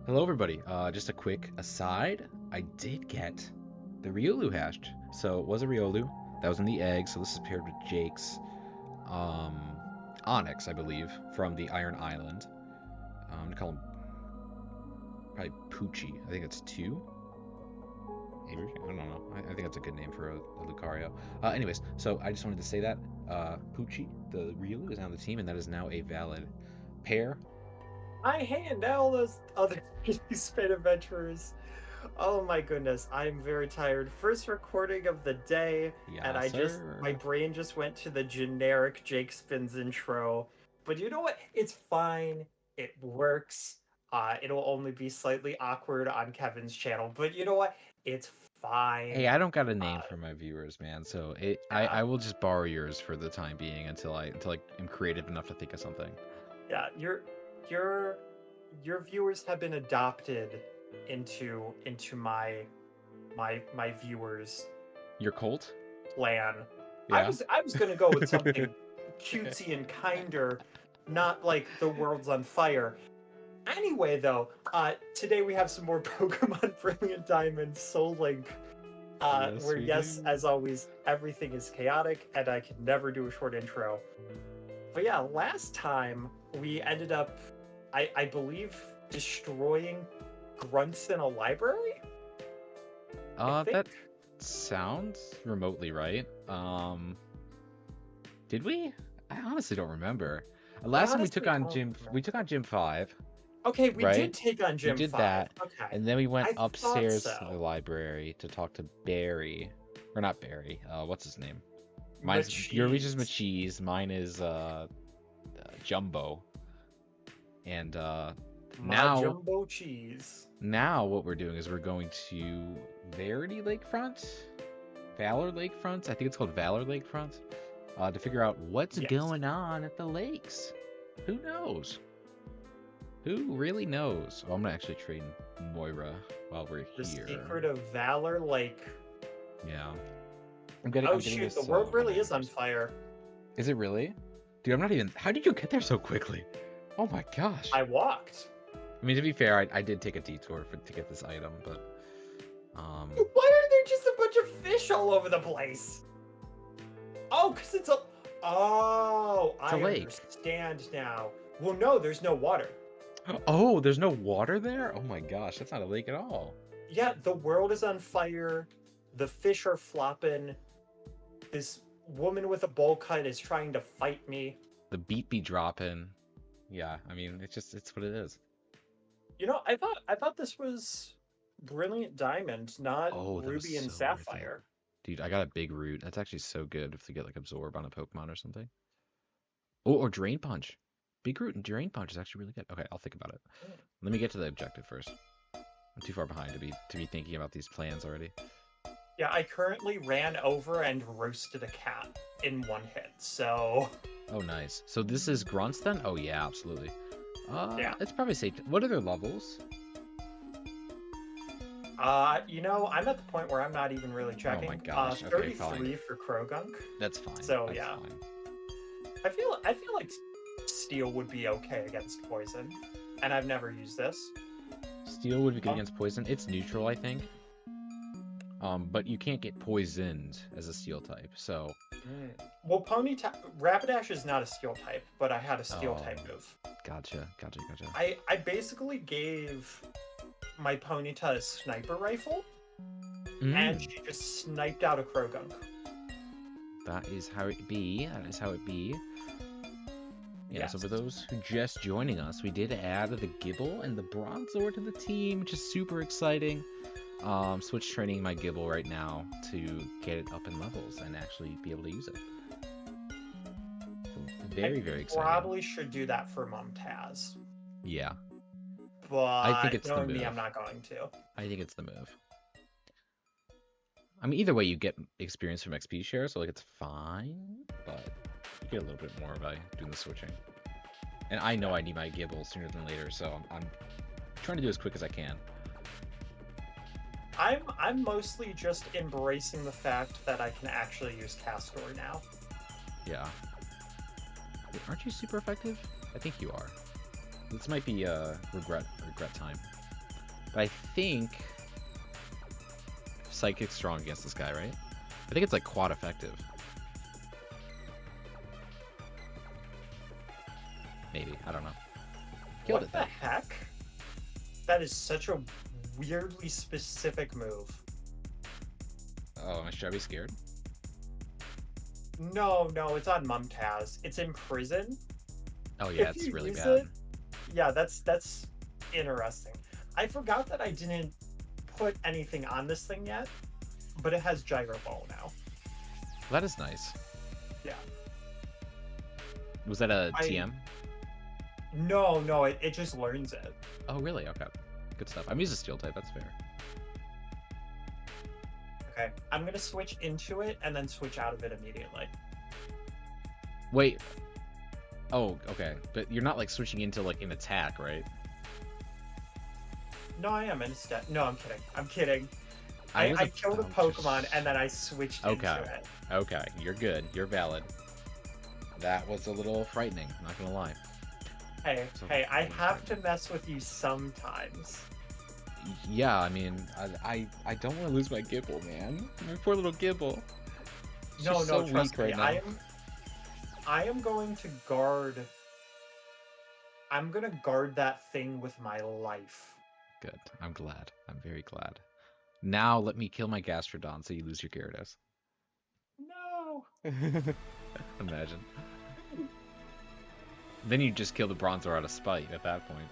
Hello, everybody. Just a quick aside. I did get the Riolu hatched. So it was a Riolu. That was in the egg. So this is paired with Jake's um, Onyx, I believe, from the Iron Island. I'm gonna call him probably Poochie. I think it's two. Maybe I don't know. I think that's a good name for a Lucario. Anyways, so I just wanted to say that Poochie, the Riolu, is on the team, and that is now a valid pair. Hey, and all those other spin adventurers. Oh my goodness, I'm very tired. First recording of the day, and Yeah, my sir. brain just went to the generic Jake Spins intro. But you know what? It's fine. It works. It'll only be slightly awkward on Kevin's channel, but you know what? It's Hey, fine. I don't got a name Uh, for my viewers, man. So I yeah, I will just borrow yours for the time being until I am creative enough to think of something. yeah. Your your viewers have been adopted into my viewers Your Colt? plan. Yeah. I was gonna go with something cutesy and kinder, not like the world's on fire. Anyway, though, today we have some more Pokemon Brilliant Diamond SoulLink. Yes, Where we yes, do. as always, everything is chaotic, and I can never do a short intro. But yeah, last time we ended up, I believe, destroying grunts in a library. I think. That sounds remotely right. Did we? I honestly don't remember. I Last time honestly don't We remember. took on Gym 5, Okay, we right? did take on We Gym did 5. that, Okay. and then we went I thought upstairs to the so. library to talk to Barry. Or not Barry. What's his name? Your reach is Macheese. Macheese, mine is Jumbo. And My now jumbo cheese. what we're doing is we're going to Verity Lakefront, Valor Lakefront. I think it's called Valor Lakefront, to figure out what's Yes. going on at the lakes. Who knows? Who really knows? Oh, I'm gonna actually trade Moira while we're The here. secret of Valor Lake. Yeah, Oh I'm getting shoot, this. the world really is on First. fire. Is it really? Dude, I'm not even. How did you get there so quickly? Oh my gosh. I walked. I mean, to be fair, I did take a detour to get this item, but Why are there just a bunch of fish all over the place? Oh, because it's a. Oh, it's a I lake. understand now. Well, no, there's no water. Oh, there's no water there? Oh my gosh, that's not a lake at all. Yeah, the world is on fire. The fish are flopping. This woman with a bowl cut is trying to fight me. The beat be dropping. Yeah, I mean, it's what it is. You know, I thought this was Brilliant Diamond, not Oh, that was Ruby and so worth it. Sapphire. Dude, I got a big root. That's actually so good if to get like Absorb on a Pokemon or something. Oh, or Drain Punch. Big root and Drain Punch is actually really good. Okay, I'll think about it. Let me get to the objective first. I'm too far behind to be thinking about these plans already. Yeah, I currently ran over and roasted a cat in one hit, so Oh, nice. So this is Grunts then? Oh yeah, absolutely. yeah. It's probably safe. What are their levels? You know, I'm at the point where I'm not even really Oh my checking. gosh. Okay, 33 fine. for Krogunk. That's fine. So That's yeah. fine. I feel like Steel would be okay against poison. And I've never used this. Steel would be good Oh, against poison. It's neutral, I think. But you can't get poisoned as a steel type, so. well, Rapidash is not a steel type, but I had a steel Oh, type move. gotcha. I basically gave my Ponyta a sniper rifle, and she just sniped out a Krogunk. That is how it be. That is how it be. Yeah, so Yes. for those who just joining us, we did add the Gibble and the Bronzor to the team, which is super exciting. Switch training my Gibble right now to get it up in levels and actually be able to use it. So very, very exciting. Probably should do that for Mumtaz. Yeah, I think But it's the knowing me, move. I'm not going to. I think it's the move. I mean, either way, you get experience from XP share, so like it's fine, but you get a little bit more by doing the switching. And I know I need my Gibble sooner than later, so I'm trying to do as quick as I can. I'm mostly just embracing the fact that I can actually use Castor now. Yeah. Wait, aren't you super effective? I think you are. This might be regret time. But I think Psychic's strong against this guy, right? I think it's like quad effective. Maybe. I don't know. Killed What it the though. heck? That is such a weirdly specific move. Oh, should I be scared? No, it's on Mumtaz. It's in prison. Oh yeah, If it's you really use bad. it, yeah, that's interesting. I forgot that I didn't put anything on this thing yet, but it has gyro ball now. Well, that is nice. Yeah. Was that a TM? No, it just learns it. Oh really? Okay. Good stuff. I'm using steel type, that's fair. Okay, I'm gonna switch into it and then switch out of it immediately. Wait. Oh, okay. But you're not like switching into like an attack, right? No, I am instead. No, I'm kidding. I killed a Pokemon and then I switched into it. Okay, you're good. You're valid. That was a little frightening, not gonna lie. Hey, I have to mess with you sometimes. Yeah, I mean, I don't want to lose my Gibble, man. My poor little Gibble. No, so trust me. right now. I am going to guard. I'm gonna guard that thing with my life. Good. I'm glad. I'm very glad. Now let me kill my Gastrodon so you lose your Gyarados. No. Imagine. Then you just kill the Bronzor out of spite at that point.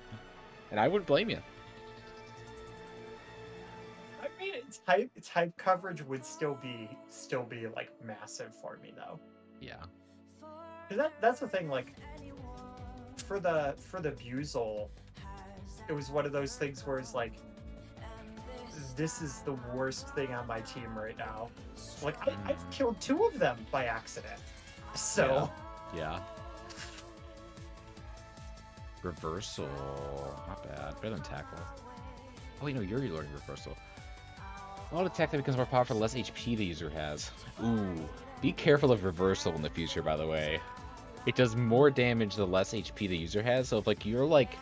And I wouldn't blame you. I mean, type coverage would still be like massive for me though. Yeah. That's the thing. Like for the Buizel, it was one of those things where it's like, this is the worst thing on my team right now. Like I've killed 2 of them by accident. So yeah. Reversal. Not bad. Better than Tackle. Oh wait, no, you're learning Reversal. Auto attack that becomes more powerful the less HP the user has. Ooh. Be careful of Reversal in the future, by the way. It does more damage the less HP the user has, so if like you're like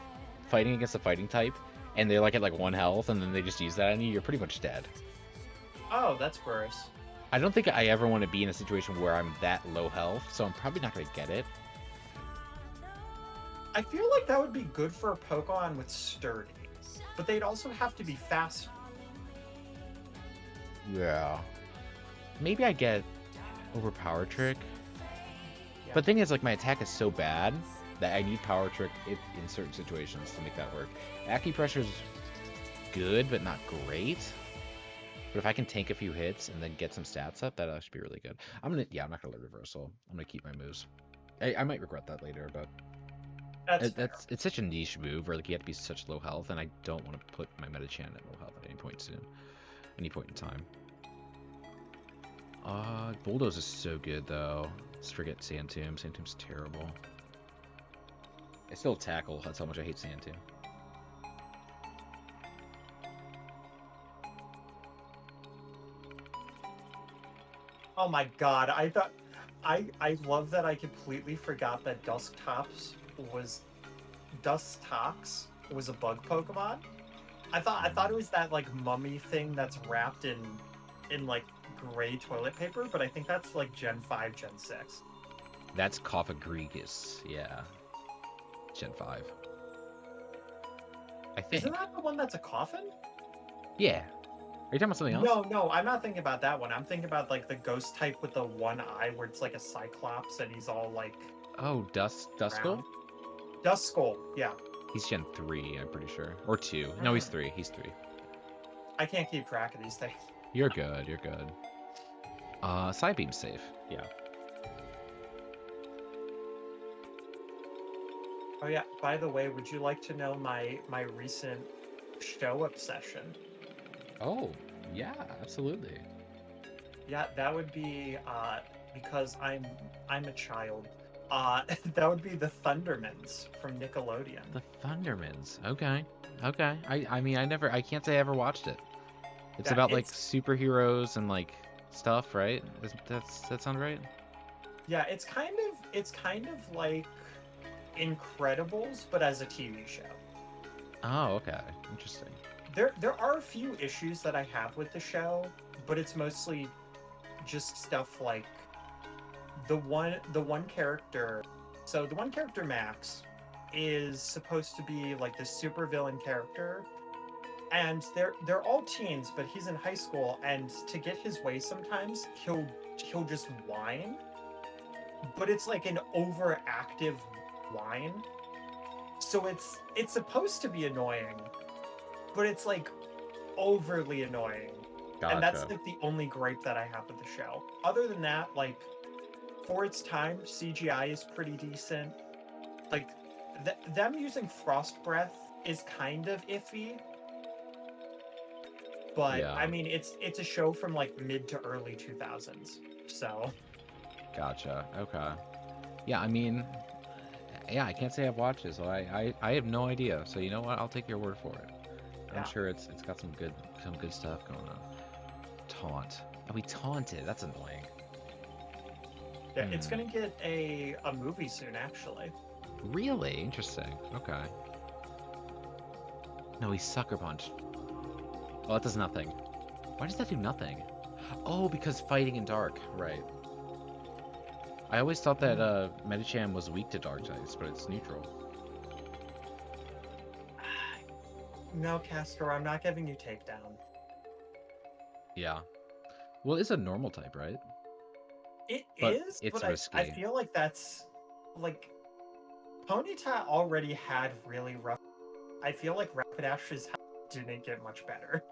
fighting against a fighting type and they're like at like 1 health and then they just use that on you, you're pretty much dead. Oh, that's gross. I don't think I ever want to be in a situation where I'm that low health, so I'm probably not going to get it. I feel like that would be good for a Pokemon with Sturdy, but they'd also have to be fast. Yeah. Maybe I get Overpower Trick. Yeah. But the thing is, like, my attack is so bad that I need Power Trick in certain situations to make that work. Acupressure's good, but not great. But if I can tank a few hits and then get some stats up, that should be really good. I'm not gonna let Reversal. I'm gonna keep my moves. I might regret that later, but it's such a niche move where like you have to be such low health, and I don't want to put my Metachan at low health at any point soon, any point in time. Bulldoze is so good though. Let's forget Sandtomb. Sandtomb's terrible. I still Tackle. That's how much I hate Sandtomb. Oh my god, I love that I completely forgot that Dustox was a bug Pokemon. I thought it was that like mummy thing that's wrapped in like gray toilet paper, but I think that's like Gen 5, Gen 6. That's Cophagrigus, yeah. Gen 5. I think. Isn't that the one that's a coffin? Yeah. Are you talking about something else? No, I'm not thinking about that one. I'm thinking about like the ghost type with the one eye where it's like a Cyclops and he's all like... Oh, Duskull? Duskull, yeah. He's Gen 3, I'm pretty sure. Or 2. No, he's 3. He's 3. I can't keep track of these things. You're good, you're good. Psybeam's safe, yeah. Oh yeah, by the way, would you like to know my recent show obsession? Oh, yeah, absolutely. Yeah, that would be because I'm a child. That would be the Thundermans from Nickelodeon. The Thundermans. Okay. Okay. I mean I can't say I ever watched it. It's about like superheroes and like stuff, right? That sound right? Yeah, it's kind of like Incredibles, but as a TV show. Oh, okay. Interesting. There are a few issues that I have with the show, but it's mostly just stuff like the one character. So the one character, Max, is supposed to be like the super villain character, and they're all teens, but he's in high school, and to get his way sometimes he'll just whine, but it's like an overactive whine. So it's supposed to be annoying, but it's like overly annoying. And that's Gotcha. like the only gripe that I have with the show. Other than that, like for its time, CGI is pretty decent. Like them using frost breath is kind of iffy, but I Yeah. mean it's a show from like mid to early 2000s. So, Gotcha. Okay. Yeah, I mean, yeah, I can't say I've watched it, so I have no idea. So you know what? I'll take your word for it. I'm yeah. sure it's got some good stuff going on. Taunt. Oh, we taunted. That's annoying. Yeah, it's Hmm. going to get a movie soon actually. Really interesting. Okay. No, he sucker punched. Well, that does nothing. Why does that do nothing? Oh, because fighting in dark. Right. I always thought that Medicham was weak to dark types, but it's neutral. No, Castor, I'm not giving you takedown. Yeah. Well, it's a normal type, right? It But is, it's but I risky. feel like that's like Ponyta already had really rough. I feel like Rapidash's didn't get much better.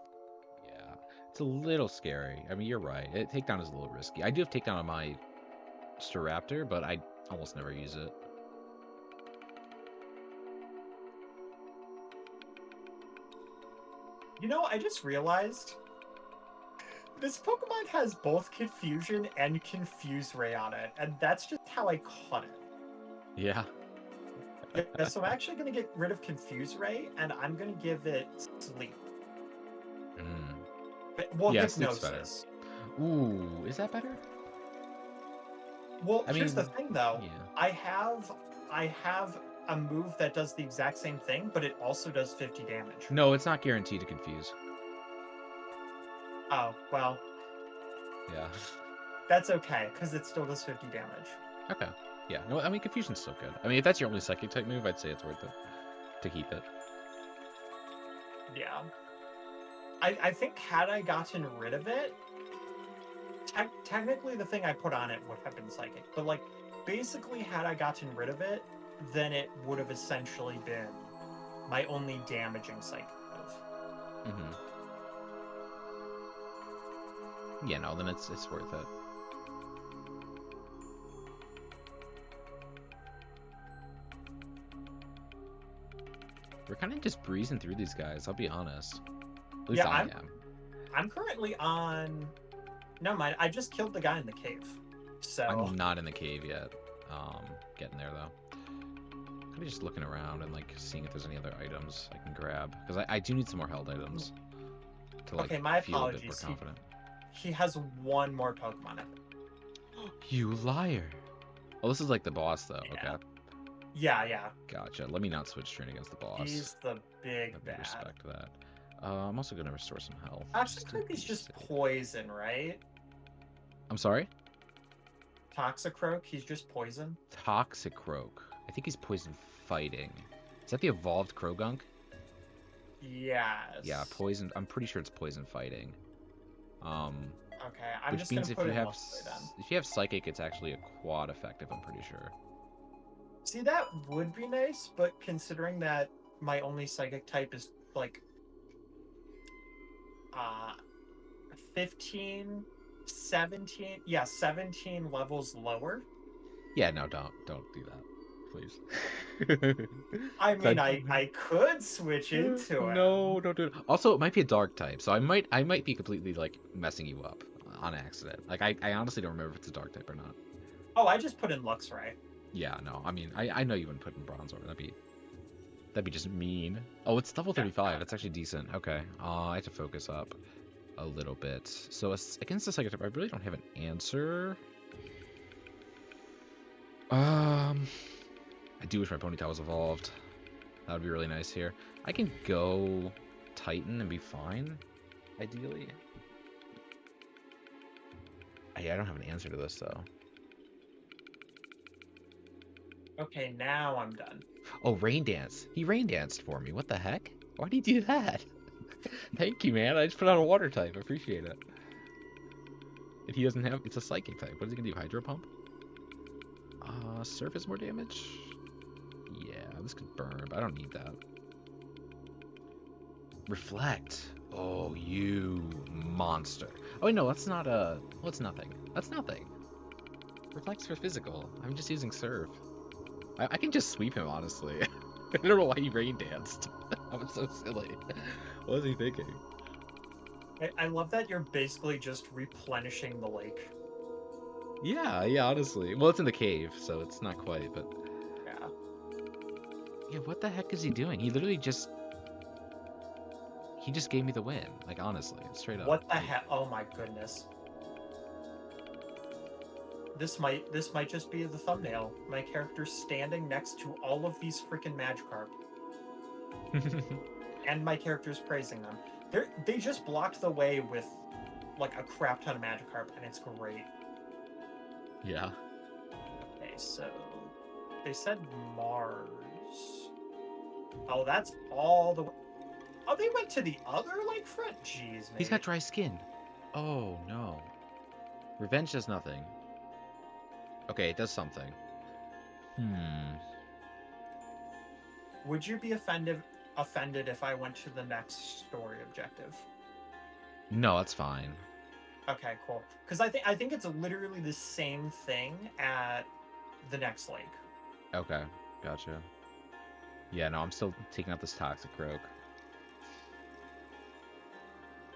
Yeah. It's a little scary. I mean, you're right. Takedown is a little risky. I do have takedown on my Staraptor, but I almost never use it. You know, I just realized this Pokemon has both Confusion and Confuse Ray on it, and that's just how I caught it. Yeah. Yeah, so I'm actually going to get rid of Confuse Ray, and I'm going to give it Sleep. Well, Yeah, sleep's better. Hypnosis. Ooh, is that better? Well, I here's the mean, thing, though. yeah. I have a move that does the exact same thing, but it also does 50 damage. No, it's not guaranteed to confuse. Oh, well, Yeah. that's okay, because it still does 50 damage. Okay. Yeah. No, I mean, confusion's still good. I mean, if that's your only psychic type move, I'd say it's worth it to keep it. Yeah. I think had I gotten rid of it, technically the thing I put on it would have been psychic, but like basically had I gotten rid of it, then it would have essentially been my only damaging psychic move. Mm-hmm. Yeah, no, then it's worth it. We're kind of just breezing through these guys, I'll be honest. At least Yeah, I am. I'm currently on. Never mind. I just killed the guy in the cave. So I'm not in the cave yet. Getting there though. Kind of just looking around and like seeing if there's any other items I can grab, because I do need some more held items to like okay, my feel a bit more apologies. confident. He has one more Pokemon. You liar! Oh, this is like the boss though. Yeah. Okay, Yeah. gotcha. Let me not switch train against the boss. He's the big Let me bad. respect that. I'm also gonna restore some health. Actually, just to Togeki's be just safe. poison, right? I'm sorry. Toxicroak, he's just poison. Toxicroak. I think he's poison fighting. Is that the evolved Krogunk? Yes. Yeah, poison. I'm pretty sure it's poison fighting. Okay, I'm Which just means gonna if put you it have mostly then. if you have psychic, it's actually a quad effective. I'm pretty sure. See, that would be nice, but considering that my only psychic type is like 15, 17, yeah, 17 levels lower. Yeah, no, don't do that, please. I mean, I could switch into it. No, don't do it. Also, it might be a dark type, so I might be completely like messing you up on accident. Like I honestly don't remember if it's a dark type or not. Oh, I just put in Luxray. Yeah, no, I mean I know you wouldn't put in Bronzor. That'd be just mean. Oh, it's level 35. Yeah. That's actually decent. Okay, I have to focus up a little bit. So against the psychic type, I really don't have an answer. I do wish my Ponytail was evolved. That would be really nice here. I can go Titan and be fine, ideally. I don't have an answer to this, though. Okay, now I'm done. Oh, rain dance. He rain danced for me. What the heck? Why'd he do that? Thank you, man. I just put out a water type. I appreciate it. If he doesn't have... It's a psychic type. What is he gonna do? Hydro pump? Surface more damage? Yeah, this could burn, but I don't need that. Reflect. Oh, you monster. Oh, wait, no, that's not a... Well, it's nothing. That's nothing. Reflect's for physical. I'm just using Surf. I can just sweep him, honestly. I don't know why he rain danced. That was so silly. What was he thinking? I love that you're basically just replenishing the lake. Yeah, honestly. Well, it's in the cave, so it's not quite, but... Yeah. Yeah, what the heck is he doing? He literally just... He just gave me the win. Like, honestly, straight up. What the heck? Oh my goodness. This might just be the thumbnail. My character's standing next to all of these freaking Magikarp. And my character's praising them. They just blocked the way with like a crap ton of Magikarp, and it's great. Yeah. Okay, so they said Mars. Oh, that's all the way. Oh, they went to the other lakefront? Jeez, man. He's got dry skin. Oh, no. Revenge does nothing. Okay, it does something. Would you be offended if I went to the next story objective? No, that's fine. Okay, cool. Because I think it's literally the same thing at the next lake. Okay, gotcha. Yeah, no, I'm still taking out this toxic rogue.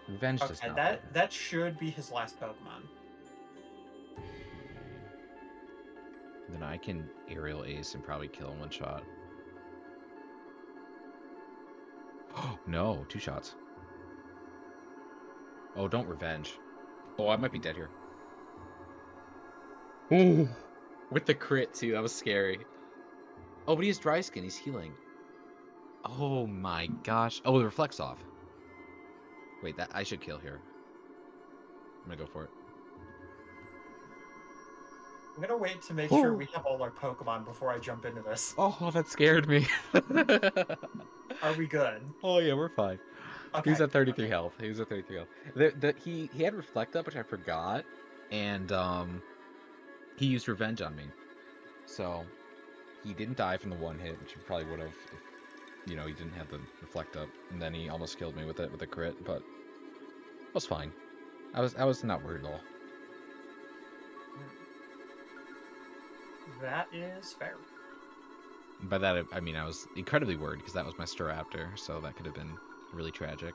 Revenge does Okay, nothing. that should be his last Pokemon. Then I can aerial ace and probably kill in one shot. Oh, no, 2 shots. Oh, don't revenge. Oh, I might be dead here. Ooh, with the crit, too. That was scary. Oh, but he has dry skin. He's healing. Oh, my gosh. Oh, the reflect's off. Wait, that I should kill here. I'm gonna go for it. I'm gonna wait to make sure we have all our Pokemon before I jump into this. Oh, that scared me. Are we good? Oh, yeah, we're fine. Okay. He's at 33 health. He was at 33 health. He had Reflect Up, which I forgot, and he used Revenge on me. So he didn't die from the one hit, which he probably would have if, you know, he didn't have the Reflect Up, and then he almost killed me with it with a crit, but it was fine. I was not worried at all. That is fair. By that, I mean I was incredibly worried because that was my Staraptor, so that could have been really tragic.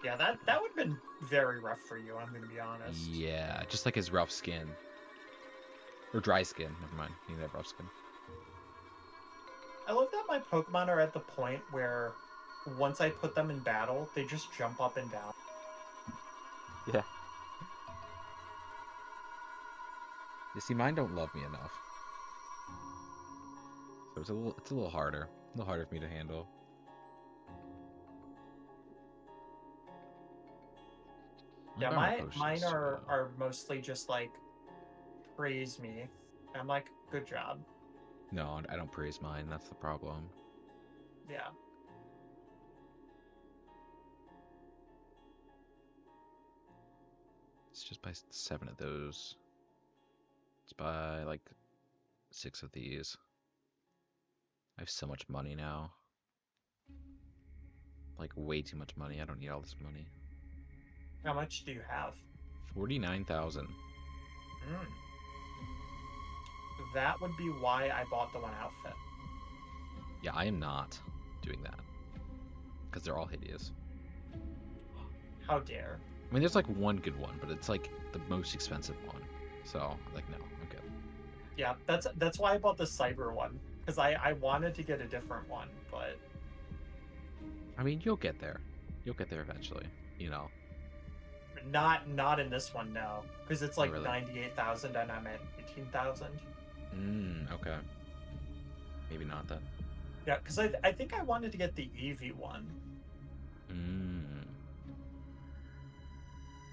Yeah, that would have been very rough for you, I'm gonna be honest. Yeah, just like his rough skin. Or dry skin, never mind. He didn't have rough skin. I love that my Pokemon are at the point where once I put them in battle, they just jump up and down. Yeah. You see, mine don't love me enough. So it's a little harder. A little harder for me to handle. Yeah, mine are mostly just like praise me. I'm like, good job. No, I don't praise mine. That's the problem. Yeah. It's just by 7 of those. It's by like 6 of these. I have so much money now. Like way too much money. I don't need all this money. How much do you have? 49,000. That would be why I bought the one outfit. Yeah, I am not doing that. Because they're all hideous. How dare. I mean, there's like one good one, but it's like the most expensive one. So, like, no, I'm good. Yeah, that's why I bought the cyber one. Because I wanted to get a different one, but... I mean, you'll get there. You'll get there eventually, you know. Not in this one, no. Because it's like really? 98,000 and I'm at 18,000. Okay. Maybe not then. Yeah, because I think I wanted to get the Eevee one.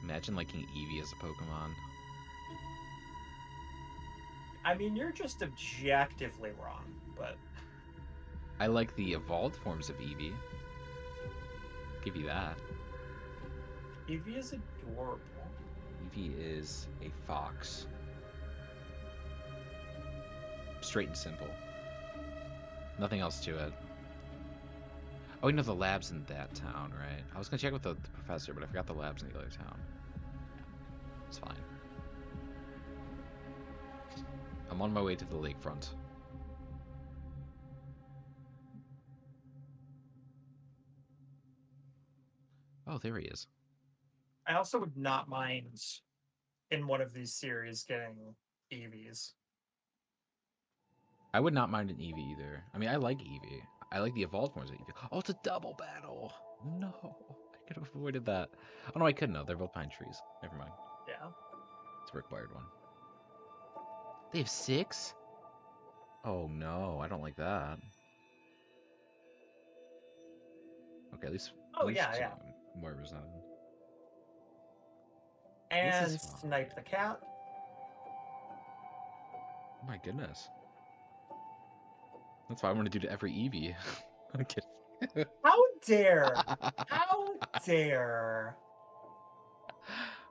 Imagine liking Eevee as a Pokemon. I mean, you're just objectively wrong, but I like the evolved forms of Eevee. Give you that. Eevee is adorable. Eevee is a fox. Straight and simple. Nothing else to it. Oh, you know the lab's in that town, right? I was gonna check with the professor, but I forgot the lab's in the other town. It's fine. I'm on my way to the lakefront. Oh, there he is. I also would not mind in one of these series getting Eevees. I would not mind an Eevee either. I mean, I like Eevee. I like the evolved forms of Eevee. Oh, it's a double battle. No, I could have avoided that. Oh no, I couldn't. No, they're both pine trees. Never mind. Yeah. It's a required one. They have 6? Oh no, I don't like that. Okay, at least Oh, yeah, two yeah. more represented. And This is fine. Snipe the cat. Oh my goodness. That's what I want to do to every Eevee. I'm kidding. How dare! How dare!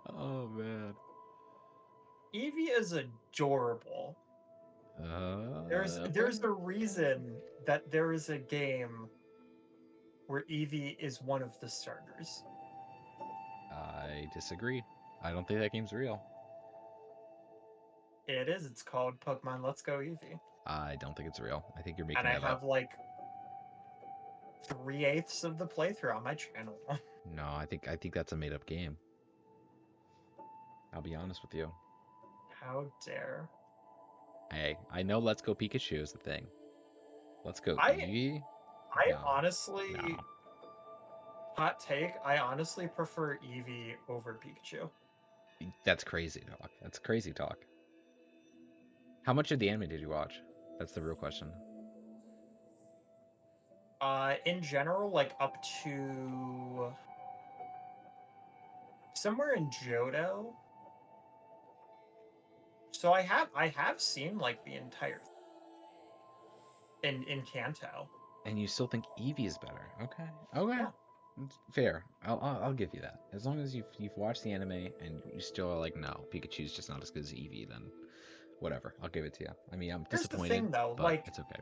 Oh man. Eevee is adorable. There's a reason that there is a game where Eevee is one of the starters. I disagree. I don't think that game's real. It is. It's called Pokemon Let's Go Eevee. I don't think it's real. I think you're making And I that up. have like 3/8 of the playthrough on my channel. No, I think that's a made up game. I'll be honest with you. How dare. Hey, I know Let's Go Pikachu is the thing. Let's Go I Eevee? I No. honestly, No. hot take, I honestly prefer Eevee over Pikachu. That's crazy talk. That's crazy talk. How much of the anime did you watch? That's the real question. In general, like up to somewhere in Johto. So I have seen like the entire in Kanto. And you still think Eevee is better? Okay. Okay. Yeah. It's fair. I'll give you that. As long as you've watched the anime and you still are like, no, Pikachu's just not as good as Eevee, then whatever. I'll give it to you. I mean, I'm Here's the disappointed, thing though, but like it's okay.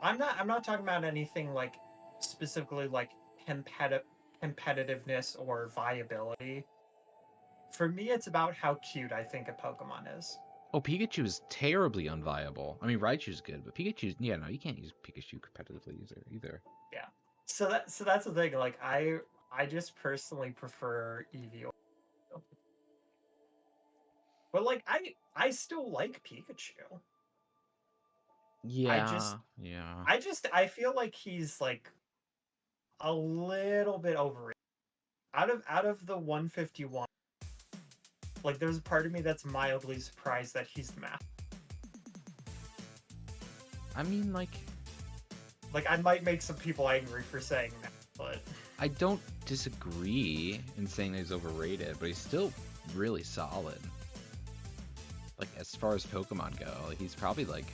I'm not talking about anything like specifically like competitiveness or viability. For me, it's about how cute I think a Pokemon is. Oh, Pikachu is terribly unviable. I mean, Raichu's good, but Pikachu's yeah, no, you can't use Pikachu competitively either. Yeah. So that's the thing. Like I just personally prefer Eevee. But like I still like Pikachu. Yeah, I feel like he's like a little bit overrated. Out of the 151, like there's a part of me that's mildly surprised that he's the master. I mean, like I might make some people angry for saying that, but I don't disagree in saying that he's overrated, but he's still really solid. Like as far as Pokemon go, like he's probably like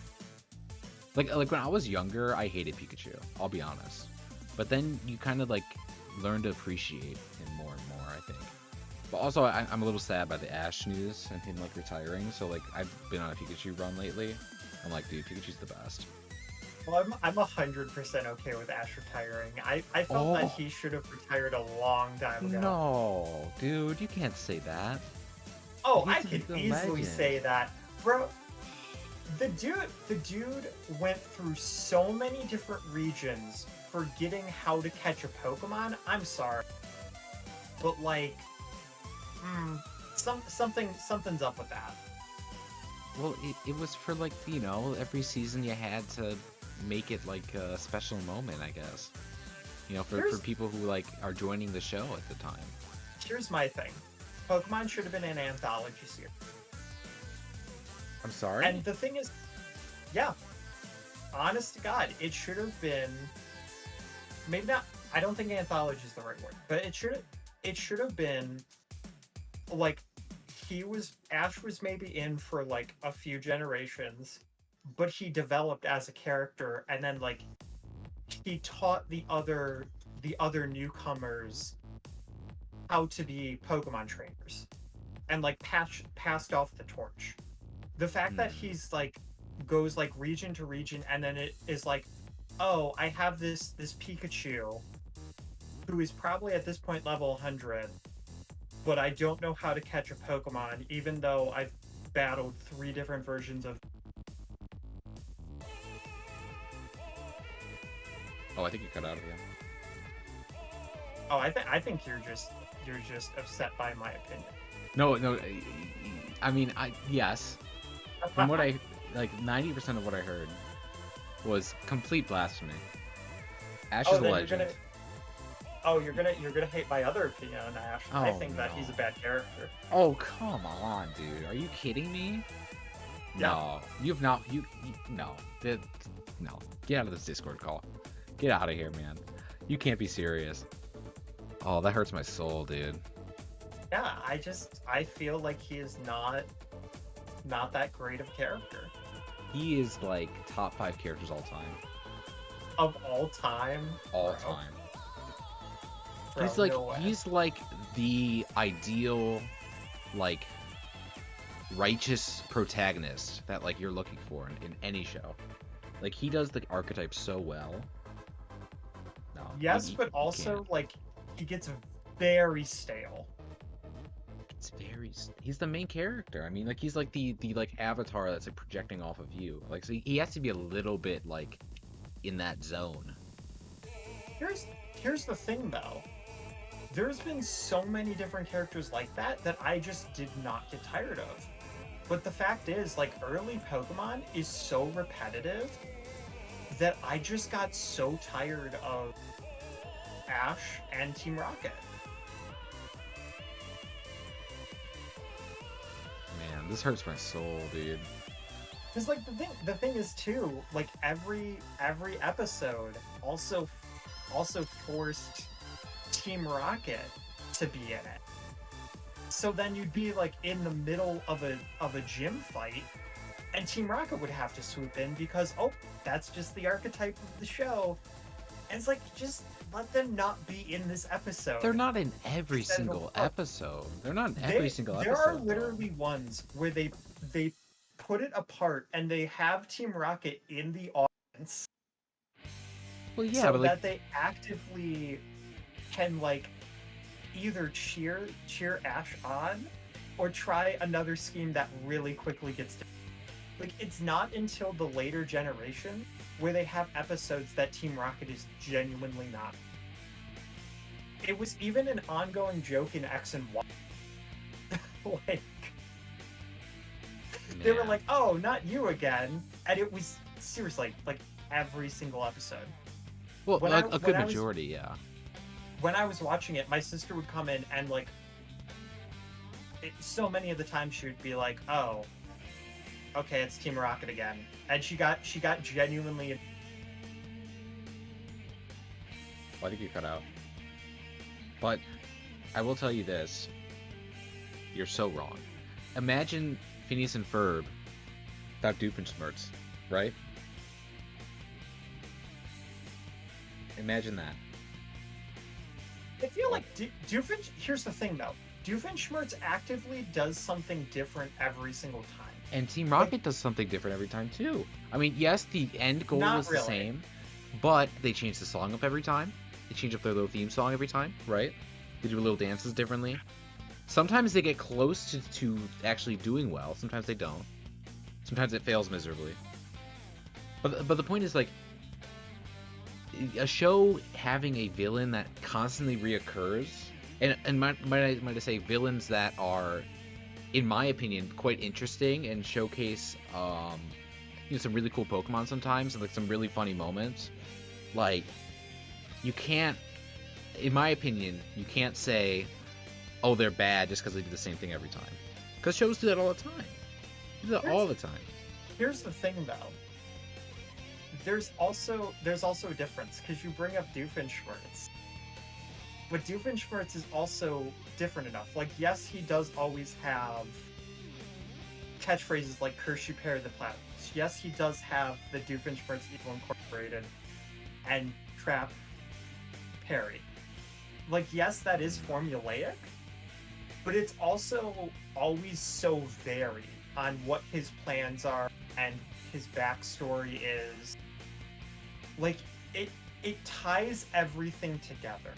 when I was younger, I hated Pikachu. I'll be honest, but then you kind of like learn to appreciate him more and more. I think. But also, I'm a little sad by the Ash news and him like retiring. So like I've been on a Pikachu run lately. I'm like, dude, Pikachu's the best. well, I'm 100% okay with Ash retiring. I felt that he should have retired a long time ago. No, dude, you can't say that. Oh, I can easily say that, bro. The dude went through so many different regions forgetting how to catch a Pokemon. I'm sorry, but like, something's up with that. Well, it was for like, you know, every season you had to make it like a special moment, I guess. You know, for people who like are joining the show at the time. Here's my thing. Pokemon should have been an anthology series. I'm sorry? And the thing is, yeah. honest to God, it should have been maybe not. I don't think anthology is the right word, but it should have been like Ash was maybe in for like a few generations, but he developed as a character, and then like he taught the other newcomers how to be Pokemon trainers, and like passed off the torch. The fact that he's like goes like region to region, and then it is like, oh, I have this Pikachu who is probably at this point level 100, but I don't know how to catch a Pokemon, even though I've battled 3 different versions of. Oh, I think you cut out again. Oh, I think you're just upset by my opinion. No. I mean, yes. From what I like, 90% of what I heard was complete blasphemy. Ash is a legend. You're gonna hate my other opinion on Ash. I think that he's a bad character. Oh, come on, dude. Are you kidding me? Yeah. No, you've not. No. No. Get out of this Discord call. Get out of here, man. You can't be serious. Oh, that hurts my soul, dude. Yeah, I feel like he is not that great of a character. He is like top 5 characters all time. Of all time? All Bro. time. Bro, He's like the ideal, like, righteous protagonist that like you're looking for in any show. Like, he does the archetype so well. No. Yes, but also like he gets very stale. He's the main character. I mean, like, he's like the like avatar that's like projecting off of you. Like, so he has to be a little bit like in that zone. Here's the thing though. There's been so many different characters like that I just did not get tired of. But the fact is, like, early Pokemon is so repetitive that I just got so tired of Ash and Team Rocket. Man, this hurts my soul, dude. Because like the thing is too, like every episode also forced Team Rocket to be in it. So then you'd be like in the middle of a gym fight, and Team Rocket would have to swoop in because that's just the archetype of the show. And it's like, just let them not be in this episode. They're not in every single episode. They're not in every single episode. There are literally ones where they put it apart and they have Team Rocket in the audience. Well, yeah, so but like, that they actively can like either cheer Ash on or try another scheme that really quickly gets done. Like, it's not until the later generation where they have episodes that Team Rocket is genuinely not. It was even an ongoing joke in X and Y. Like, they were like, oh, not you again. And it was seriously like every single episode. Well, a good majority, yeah. When I was watching it, my sister would come in and like, so many of the time she would be like, oh, okay, it's Team Rocket again. And she got genuinely. Why did you cut out? But I will tell you this. You're so wrong. Imagine Phineas and Ferb without Doofenshmirtz, right? Imagine that. I feel like here's the thing though. Doofenshmirtz actively does something different every single time. And Team Rocket does something different every time too. I mean, yes, the end goal is the same, but they change the song up every time. They change up their little theme song every time, right? They do little dances differently. Sometimes they get close to actually doing well. Sometimes they don't. Sometimes it fails miserably. But the point is, like, a show having a villain that constantly reoccurs, and might I say villains that are, in my opinion, quite interesting and showcase some really cool Pokemon sometimes and like some really funny moments. Like, you can't, in my opinion, you can't say, oh, they're bad just because they do the same thing every time. Because shows do that all the time. They do that all the time. Here's the thing, though. there's also a difference because you bring up Doofenshmirtz. But Doofenshmirtz is also different enough. Like, yes, he does always have catchphrases like "Curse you, Parry the Platypus." Yes, he does have the Doofenshmirtz Evil Incorporated and Trap Parry. Like, yes, that is formulaic, but it's also always so varied on what his plans are and his backstory is. Like, it ties everything together.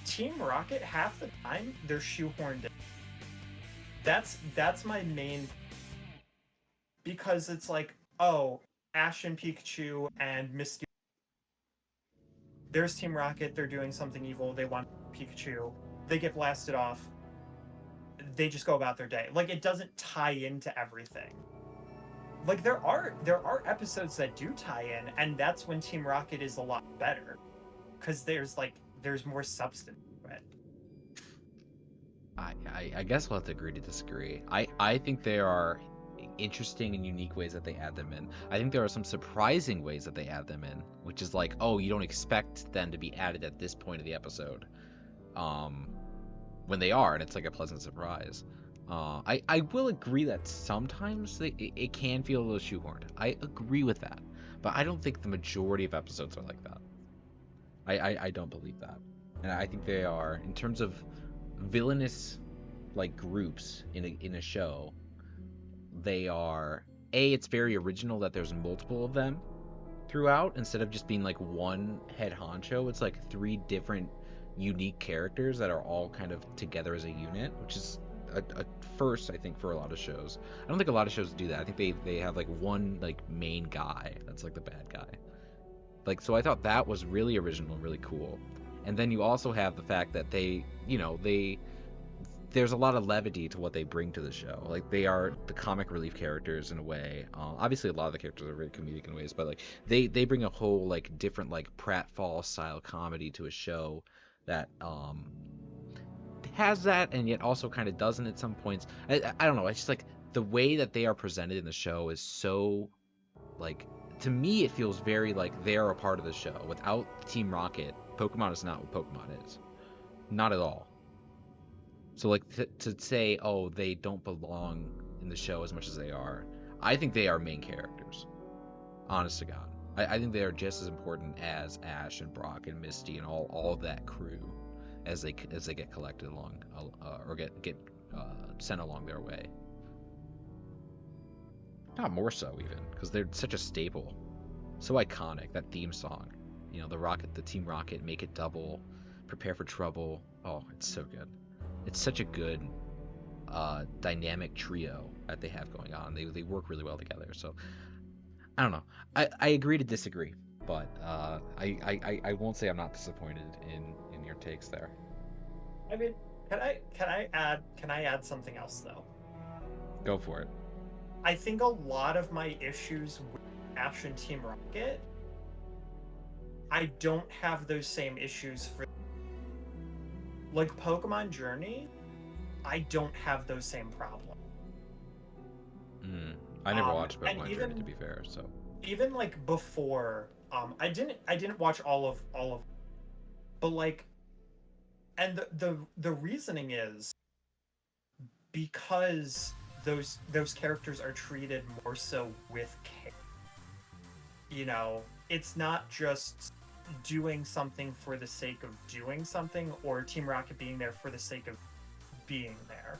Team Rocket, half the time, they're shoehorned in. That's my main, because it's like, oh, Ash and Pikachu and Misty, there's Team Rocket, they're doing something evil, they want Pikachu, they get blasted off, they just go about their day. Like, it doesn't tie into everything. Like, there are episodes that do tie in, and that's when Team Rocket is a lot better, because there's more substance to it. I guess we'll have to agree to disagree. I think there are interesting and unique ways that they add them in. I think there are some surprising ways that they add them in, which is like, oh, you don't expect them to be added at this point of the episode, when they are, and it's like a pleasant surprise. I will agree that sometimes it can feel a little shoehorned. I agree with that, but I don't think the majority of episodes are like that. I don't believe that, and I think they are, in terms of villainous like groups in a show. They are, it's very original that there's multiple of them throughout, instead of just being like one head honcho. It's like three different unique characters that are all kind of together as a unit, which is a first, I think, for a lot of shows. I don't think a lot of shows do that. I think they have like one like main guy that's like the bad guy. Like, so I thought that was really original and really cool. And then you also have the fact that there's a lot of levity to what they bring to the show. Like, they are the comic relief characters in a way. Obviously, a lot of the characters are very comedic in ways, but like they bring a whole like different like pratfall style comedy to a show that has that, and yet also kind of doesn't at some points. I don't know. It's just like the way that they are presented in the show is so, like, to me it feels very like they're a part of the show. Without Team Rocket, Pokemon is not what Pokemon is. Not at all. So like to say, oh, they don't belong in the show as much as they are, I think they are main characters. Honest to God, I think they are just as important as Ash and Brock and Misty and all of that crew as they get collected along or get sent along their way. Not more so even, because they're such a staple, so iconic. That theme song, the Team Rocket, Make It Double, Prepare for Trouble. Oh, it's so good. It's such a good dynamic trio that they have going on. They work really well together. So I don't know. I agree to disagree, but I won't say I'm not disappointed in your takes there. I mean, can I add something else though? Go for it. I think a lot of my issues with Ash and Team Rocket, I don't have those same issues for, like, Pokemon Journey. I don't have those same problems. I never watched Pokemon Journey, to be fair. So even like before, I didn't watch all of, but like, and the reasoning is because those characters are treated more so with care. It's not just doing something for the sake of doing something, or Team Rocket being there for the sake of being there.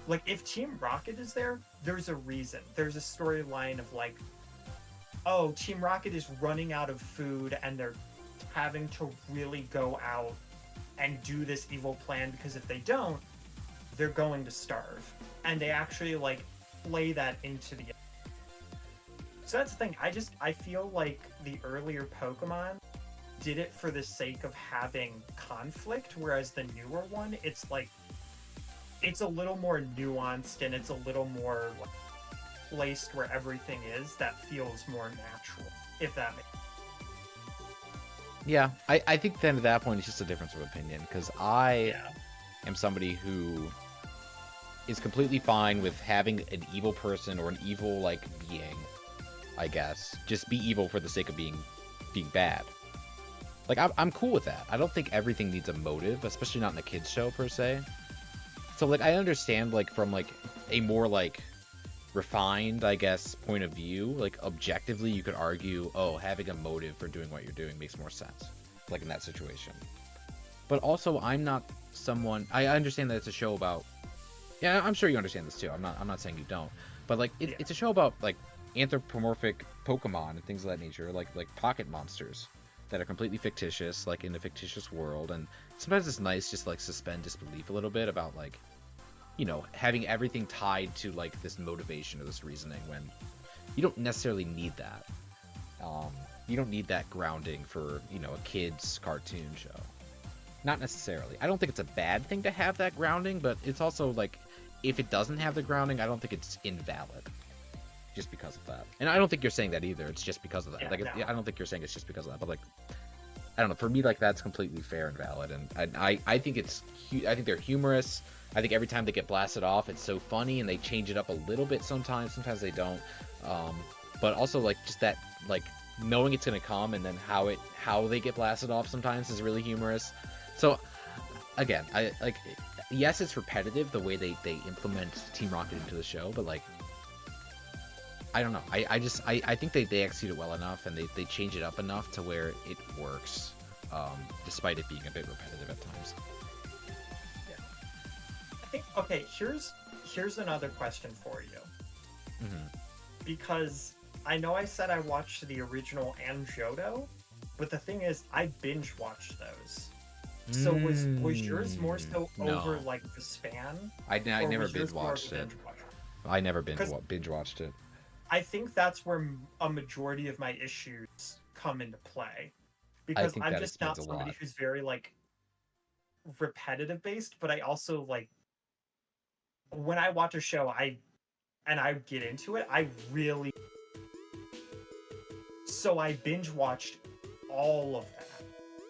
Like, if Team Rocket is there, there's a reason. There's a storyline of like, oh, Team Rocket is running out of food and they're having to really go out and do this evil plan, because if they don't, they're going to starve. And they actually like play that into the. So that's the thing. I feel like the earlier Pokemon did it for the sake of having conflict, whereas the newer one, it's like, it's a little more nuanced and it's a little more like placed where everything is, that feels more natural, if that makes sense. Yeah, I think then at that point it's just a difference of opinion, because I am somebody who is completely fine with having an evil person or an evil like being I guess. Just be evil for the sake of being bad. Like, I'm cool with that. I don't think everything needs a motive, especially not in a kid's show, per se. So, like, I understand, like, from, like, a more, like, refined, I guess, point of view. Like, objectively, you could argue, oh, having a motive for doing what you're doing makes more sense. Like, in that situation. But also, I'm not someone... I understand that it's a show about... Yeah, I'm sure you understand this, too. I'm not saying you don't. But, like, it's a show about, like, anthropomorphic Pokemon and things of that nature. Like pocket monsters that are completely fictitious, like, in a fictitious world. And sometimes it's nice just, like, suspend disbelief a little bit about, like, you know, having everything tied to, like, this motivation or this reasoning when you don't necessarily need that. You don't need that grounding for, you know, a kid's cartoon show. Not necessarily. I don't think it's a bad thing to have that grounding, but it's also, like, if it doesn't have the grounding, I don't think it's invalid. Just because of that. And I don't think you're saying that either. It's just because of that. Yeah, like, no. I don't think you're saying it's just because of that. But, like, I don't know. For me, like, that's completely fair and valid. And I think I think they're humorous. I think every time they get blasted off, it's so funny, and they change it up a little bit sometimes. Sometimes they don't. But also, like, just that, like, knowing it's gonna come and then how they get blasted off sometimes is really humorous. So, again, yes, it's repetitive the way they implement Team Rocket into the show, but, like, I don't know. I think they execute it well enough, and they change it up enough to where it works, despite it being a bit repetitive at times. Yeah. I think, okay, here's another question for you. Mm-hmm. Because I know I said I watched the original and Johto, but the thing is, I binge watched those. So was yours more so over, like, the span? I never binge watched it. I never binge watched it. I think that's where a majority of my issues come into play. Because I'm just not somebody who's very, like, repetitive based, but I also, like, when I watch a show, I get into it, I really... So I binge watched all of that.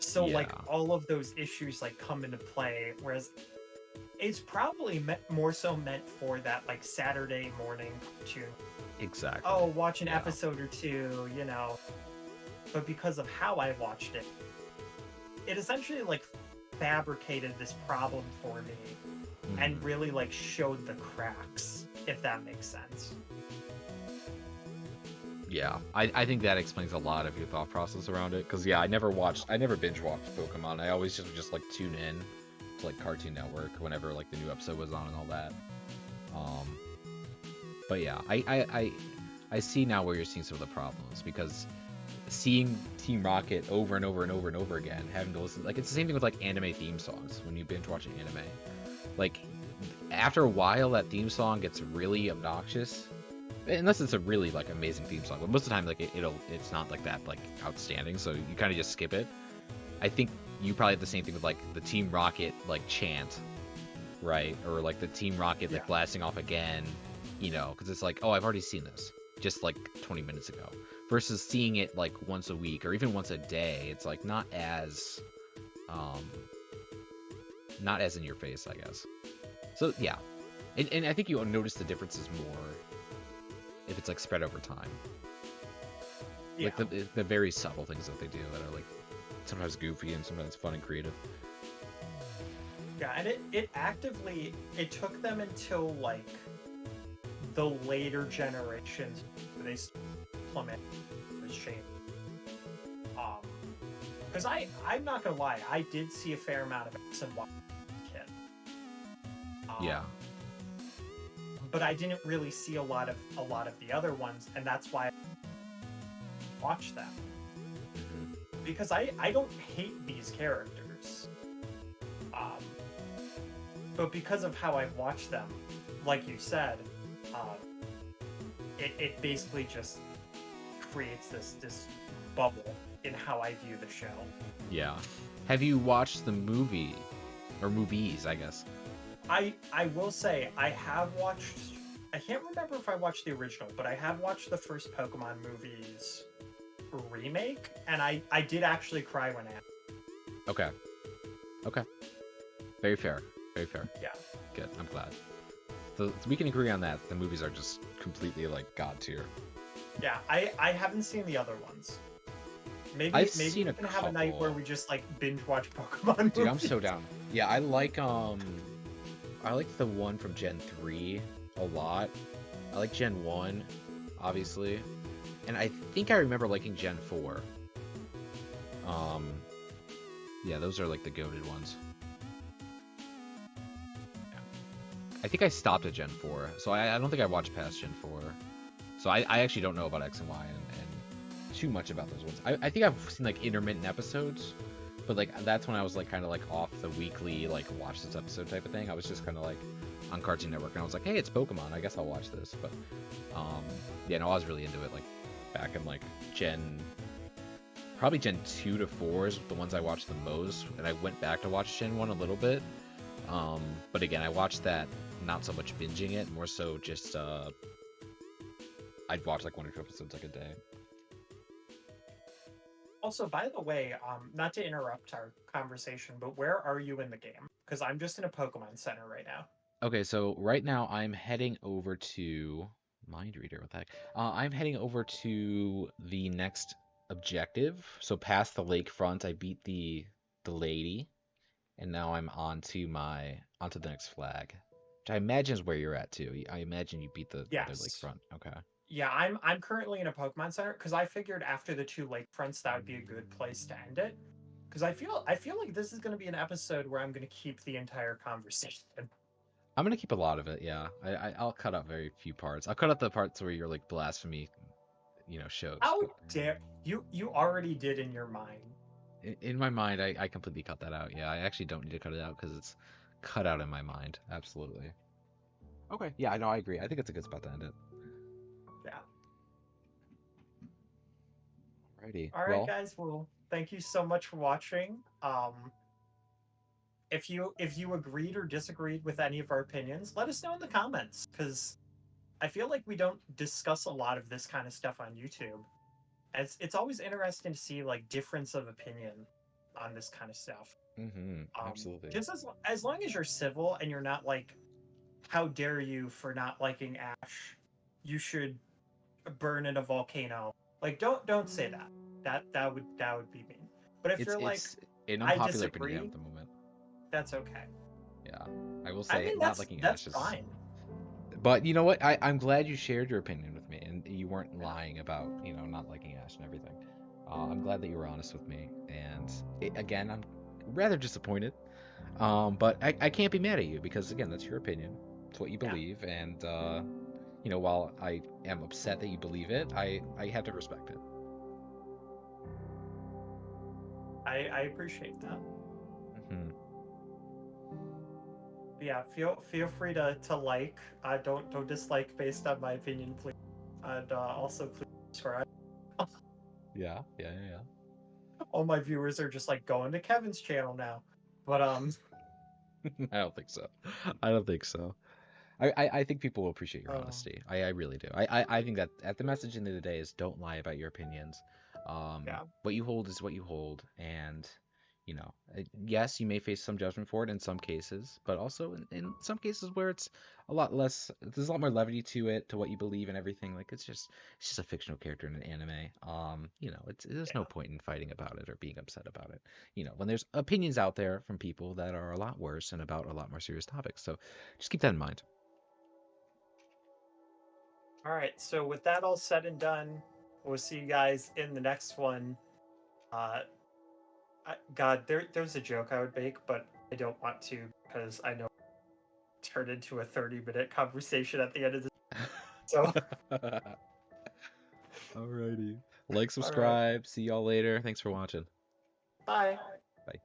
So, yeah. Like, all of those issues, like, come into play, whereas it's probably more so meant for that, like, Saturday morning cartoon. Exactly. Oh, watch an episode or two, you know. But because of how I watched it, it essentially, like, fabricated this problem for me and really, like, showed the cracks, if that makes sense. Yeah, I think that explains a lot of your thought process around it. Because, yeah, I never binge watched Pokemon. I always just like, tune in to, like, Cartoon Network whenever, like, the new episode was on and all that. But yeah, I see now where you're seeing some of the problems, because seeing Team Rocket over and over and over and over again, having to listen, like, it's the same thing with, like, anime theme songs when you binge watch an anime. Like, after a while, that theme song gets really obnoxious, unless it's a really, like, amazing theme song. But most of the time, like, it's not, like, that, like, outstanding, so you kind of just skip it. I think you probably have the same thing with, like, the Team Rocket, like, chant, right? Or, like, the Team Rocket, like, blasting off again, you know, because it's like, oh, I've already seen this just, like, 20 minutes ago, versus seeing it, like, once a week or even once a day. It's, like, not as in your face, I guess. So, yeah. And I think you'll notice the differences more if it's, like, spread over time. Yeah. Like, the very subtle things that they do that are, like, sometimes goofy and sometimes fun and creative. Yeah, and it took them until, like, the later generations they implement this change. Because I'm not gonna lie, I did see a fair amount of X and Y kid. Yeah. But I didn't really see a lot of the other ones, and that's why I watched them. Because I don't hate these characters. But because of how I've watched them, like you said, it basically just creates this bubble in how I view the show. Yeah. Have you watched the movie, or movies, I guess? I will say, I have watched... I can't remember if I watched the original, but I have watched the first Pokemon movies remake, and I did actually cry when I... Okay. Very fair. Yeah. Good, I'm glad. So we can agree on that. The movies are just completely, like, god tier. Yeah, I haven't seen the other ones. I've Maybe seen we a can have a night where couple. we just like binge watch Pokemon Dude, I'm movies. so down. Yeah, I like the one from Gen 3 a lot. I like Gen 1, obviously. And I think I remember liking Gen 4. Um, yeah, those are like the goated ones. I think I stopped at Gen 4, so I don't think I watched past Gen 4. So I actually don't know about X and Y and too much about those ones. I think I've seen like intermittent episodes, but like that's when I was like kind of like off the weekly like watch this episode type of thing. I was just kind of like on Cartoon Network and I was like, hey, it's Pokemon. I guess I'll watch this. But yeah, no, I was really into it like back in like probably Gen 2 to 4 is the ones I watched the most, and I went back to watch Gen 1 a little bit. But again, I watched that not so much binging it, more so just I'd watch like 1 or 2 episodes like a day. Also, by the way, not to interrupt our conversation, but where are you in the game? Because I'm just in a Pokemon Center right now. Okay, so right now I'm heading over to Mind Reader. What the heck? I'm heading over to the next objective. So past the lakefront, I beat the lady, and now I'm onto the next flag, which I imagine is where you're at too. I imagine you beat the other Yes. lakefront. Okay. Yeah, I'm currently in a Pokemon Center because I figured after the two lakefronts that would be a good place to end it. Because I feel like this is going to be an episode where I'm going to keep the entire conversation. I'm gonna keep a lot of it. Yeah, I'll cut out very few parts. I'll cut out the parts where you're like blasphemy, shows. How But dare you? You already did in your mind. in my mind, I completely cut that out. Yeah, I actually don't need to cut it out because it's cut out in my mind. Absolutely. Okay. Yeah, I know. I agree. I think it's a good spot to end it. Yeah. Alrighty. All right, Well, guys. Well, thank you so much for watching. If you agreed or disagreed with any of our opinions, let us know in the comments because I feel like we don't discuss a lot of this kind of stuff on YouTube. It's always interesting to see like difference of opinion on this kind of stuff. absolutely. Just as long as you're civil and you're not like, how dare you for not liking Ash? You should burn in a volcano. Like don't say that. That would be mean. But if you're like, It's an I unpopular opinion disagree, at the moment. that's okay. Yeah, I will I say mean not liking that's Ash is. fine. But you know what? I'm glad you shared your opinion with me and you weren't Yeah. lying about, not liking Ash and everything. I'm glad that you were honest with me. And again, I'm rather disappointed. But I can't be mad at you because, again, that's your opinion. It's what you Yeah. believe. And, while I am upset that you believe it, I have to respect it. I appreciate that. Hmm. Yeah, feel free to like. Don't dislike based on my opinion, please. And also please subscribe. Yeah, yeah, yeah, yeah. All my viewers are just like going to Kevin's channel now. But I don't think so. I don't think so. I think people will appreciate your um honesty. I really do. I think that at the message end of the day is don't lie about your opinions. yeah. What you hold is what you hold, and yes, you may face some judgment for it in some cases, but also in some cases where it's a lot less, there's a lot more levity to it, to what you believe and everything. Like it's just a fictional character in an anime. There's no Yeah. point in fighting about it or being upset about it. When there's opinions out there from people that are a lot worse and about a lot more serious topics. So just keep that in mind. All right. So with that all said and done, we'll see you guys in the next one. Uh God, there's a joke I would make, but I don't want to because I know it turned into a 30-minute conversation at the end of this. So Alrighty. Like, all right. subscribe. See y'all later. Thanks for watching. Bye. Bye.